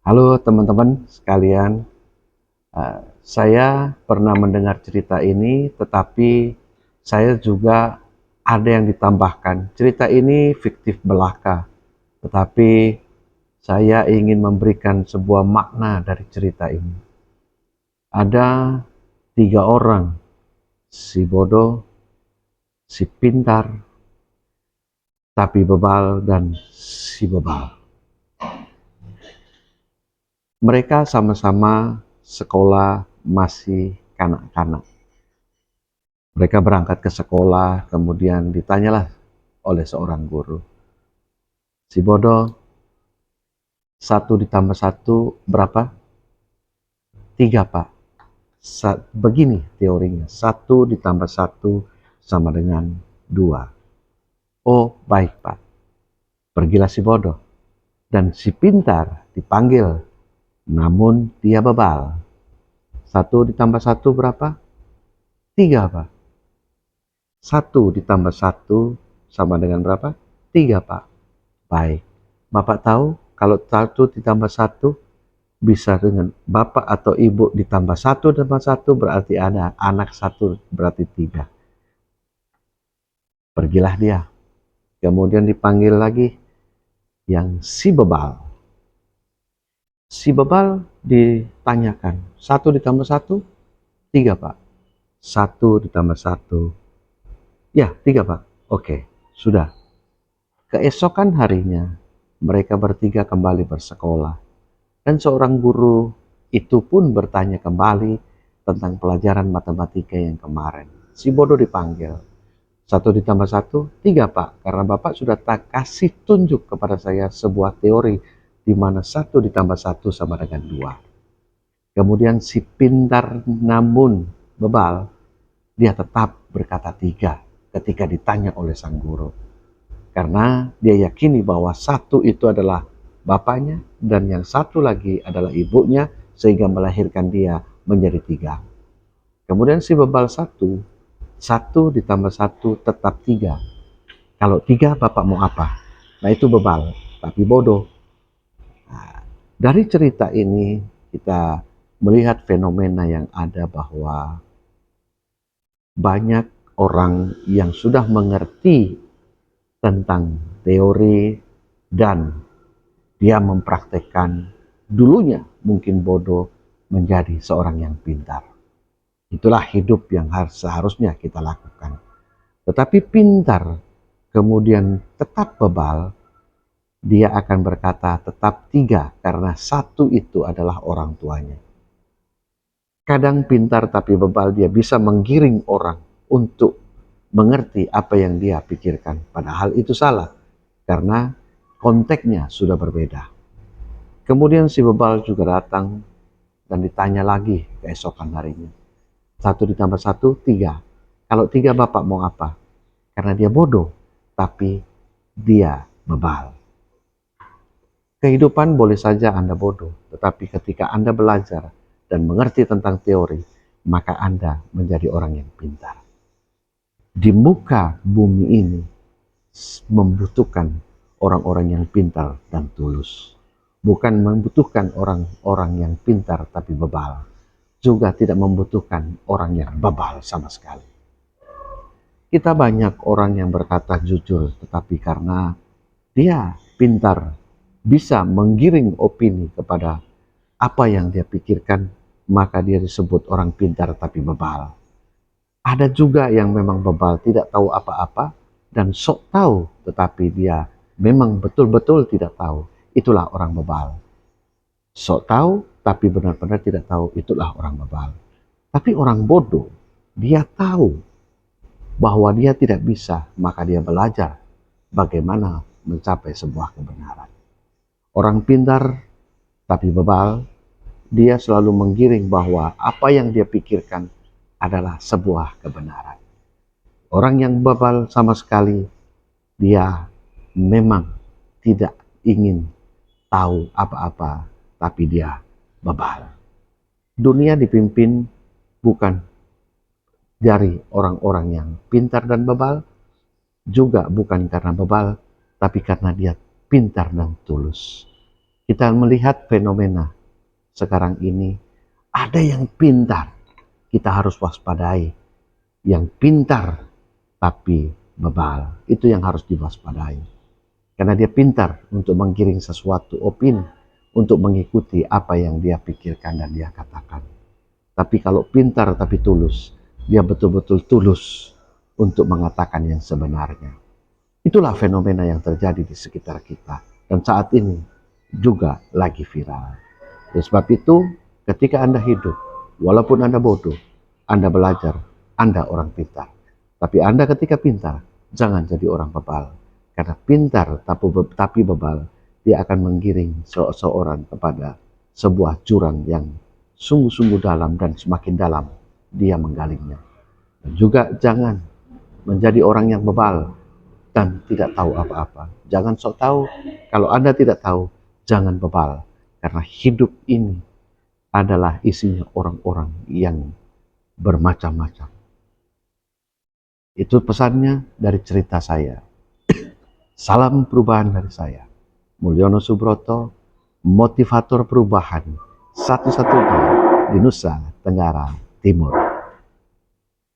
Halo teman-teman sekalian, saya pernah mendengar cerita ini, tetapi saya juga ada yang ditambahkan. Cerita ini fiktif belaka, tetapi saya ingin memberikan sebuah makna dari cerita ini. Ada 3 orang, si bodoh, si pintar, tapi bebal, dan si bebal. Mereka sama-sama sekolah masih kanak-kanak. Mereka berangkat ke sekolah, kemudian ditanyalah oleh seorang guru. Si bodoh, 1 ditambah 1 berapa? 3, Pak. Begini teorinya, 1 ditambah 1 sama dengan 2. Oh, baik, Pak. Pergilah si bodoh. Dan si pintar dipanggil, namun dia bebal. 1 ditambah 1 berapa? 3, Pak. 1 ditambah 1 sama dengan berapa? 3, Pak. Baik. Bapak tahu kalau 1 ditambah 1 bisa dengan bapak atau ibu ditambah 1 tambah 1 berarti ada anak 1 berarti 3. Pergilah dia. Kemudian dipanggil lagi yang si bebal. Si bebal ditanyakan, 1 ditambah 1, 3, Pak. 1 ditambah 1, ya 3, Pak. Oke, sudah. Keesokan harinya, mereka bertiga kembali bersekolah. Dan seorang guru itu pun bertanya kembali tentang pelajaran matematika yang kemarin. Si bodoh dipanggil. 1 ditambah 1, 3, Pak. Karena Bapak sudah tak kasih tunjuk kepada saya sebuah teori di mana 1 ditambah 1 sama dengan 2. Kemudian si pintar namun bebal, dia tetap berkata 3 ketika ditanya oleh sang guru. Karena dia yakini bahwa 1 itu adalah bapaknya dan yang 1 lagi adalah ibunya, sehingga melahirkan dia menjadi 3. Kemudian si bebal 1 ditambah 1 tetap 3. Kalau 3 bapak mau apa? Nah itu bebal, tapi bodoh. Nah, dari cerita ini kita melihat fenomena yang ada bahwa banyak orang yang sudah mengerti tentang teori dan dia mempraktekkan, dulunya mungkin bodoh menjadi seorang yang pintar. Itulah hidup yang seharusnya kita lakukan. Tetapi pintar kemudian tetap bebal, dia akan berkata tetap 3 karena 1 itu adalah orang tuanya. Kadang pintar tapi bebal, dia bisa menggiring orang untuk mengerti apa yang dia pikirkan. Padahal itu salah, karena konteksnya sudah berbeda. Kemudian si bebal juga datang dan ditanya lagi keesokan harinya. 1 ditambah 1, 3. Kalau 3 bapak mau apa? Karena dia bodoh, tapi dia bebal. Kehidupan boleh saja Anda bodoh, tetapi ketika Anda belajar dan mengerti tentang teori, maka Anda menjadi orang yang pintar. Di muka bumi ini membutuhkan orang-orang yang pintar dan tulus. Bukan membutuhkan orang-orang yang pintar tapi bebal. Juga tidak membutuhkan orang yang bebal sama sekali. Kita banyak orang yang berkata jujur, tetapi karena dia pintar, bisa menggiring opini kepada apa yang dia pikirkan, maka dia disebut orang pintar tapi bebal. Ada juga yang memang bebal, tidak tahu apa-apa, dan sok tahu, tetapi dia memang betul-betul tidak tahu. Itulah orang bebal. Sok tahu, tapi benar-benar tidak tahu, itulah orang bebal. Tapi orang bodoh, dia tahu bahwa dia tidak bisa, maka dia belajar bagaimana mencapai sebuah kebenaran. Orang pintar tapi bebal, dia selalu menggiring bahwa apa yang dia pikirkan adalah sebuah kebenaran. Orang yang bebal sama sekali, dia memang tidak ingin tahu apa-apa, tapi dia bebal. Dunia dipimpin bukan dari orang-orang yang pintar dan bebal, juga bukan karena bebal, tapi karena dia pintar dan tulus. Kita melihat fenomena sekarang ini, ada yang pintar, kita harus waspadai. Yang pintar tapi bebal, itu yang harus diwaspadai. Karena dia pintar untuk menggiring sesuatu opini, untuk mengikuti apa yang dia pikirkan dan dia katakan. Tapi kalau pintar tapi tulus, dia betul-betul tulus untuk mengatakan yang sebenarnya. Itulah fenomena yang terjadi di sekitar kita. Dan saat ini juga lagi viral. Oleh sebab itu, ketika Anda hidup, walaupun Anda bodoh, Anda belajar, Anda orang pintar. Tapi Anda ketika pintar, jangan jadi orang bebal. Karena pintar tapi bebal, dia akan menggiring seseorang kepada sebuah jurang yang sungguh-sungguh dalam, dan semakin dalam dia menggalinya. Dan juga jangan menjadi orang yang bebal dan tidak tahu apa-apa. Jangan sok tahu. Kalau Anda tidak tahu, jangan bebal. Karena hidup ini adalah isinya orang-orang yang bermacam-macam. Itu pesannya dari cerita saya. Salam perubahan dari saya, Mulyono Subroto, motivator perubahan satu-satunya di Nusa Tenggara Timur.